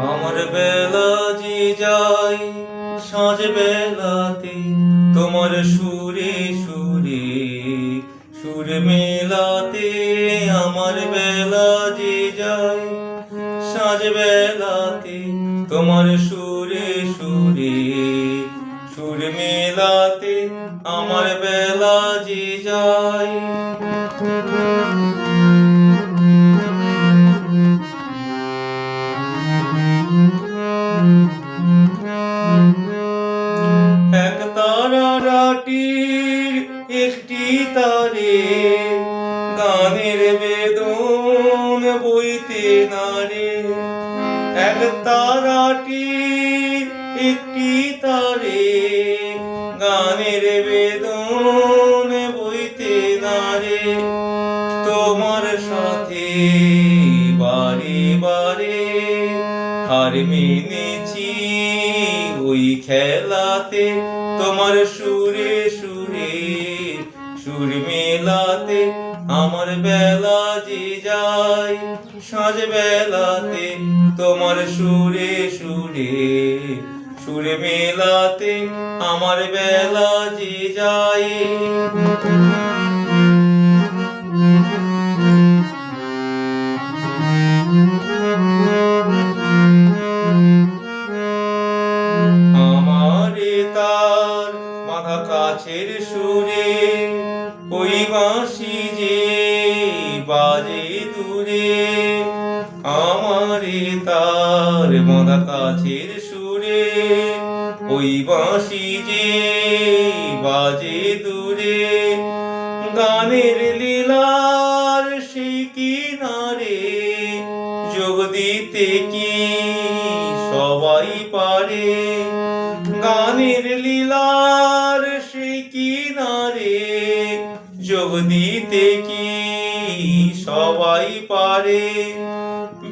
আমার বেলা যে যাই সাঁঝ বেলাতে তোমার সুরে সুরে সুর মেলাতে। আমার বেলা যে যাই সাঁঝ বেলাতে তোমার সুরে সুরে সুর মেলাতে। আমার বেলা যে যাই এক তারাটির একটি তারে গানের বেদন বইতে নারে। এক তারাটির একটি তারে গানের বেদন বইতে নারে। তোমার সাথে বারে বারে হার মেনেছি ওই খেলাতে। তোমার সুরে সুরে সুর মেলাতে। আমার বেলা যে যাই সাঁঝ বেলাতে তোমার সুরে সুরে সুর মেলাতে। আমার বেলা যে যাই আমারে তার মাথা কাছের সুরে ওই বাঁশি যে বাজে দূরে। আমারে তার মাথা কাছের সুরে ওই বাঁশি যে বাজে দূরে। গানের লীলার সেই কিনারে যোগ দিতে কি সবাই পারে। গানের লীলার সেই কিনারে যোগ দিতে কি সবাই পারে।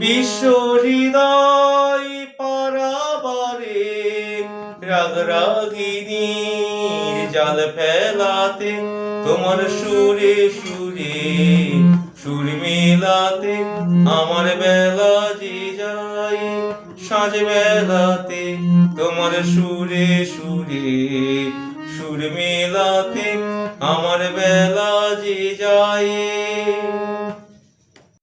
বিশ্ব হৃদয় পারাবারে রাগ রাগিনীর জাল ফেলাতে। তোমার সুরে সুরে সুর মেলাতে। আমার বেলা যে যাই সাঁঝ বেলাতে তোমার সুরে সুরে সুর মেলাতে।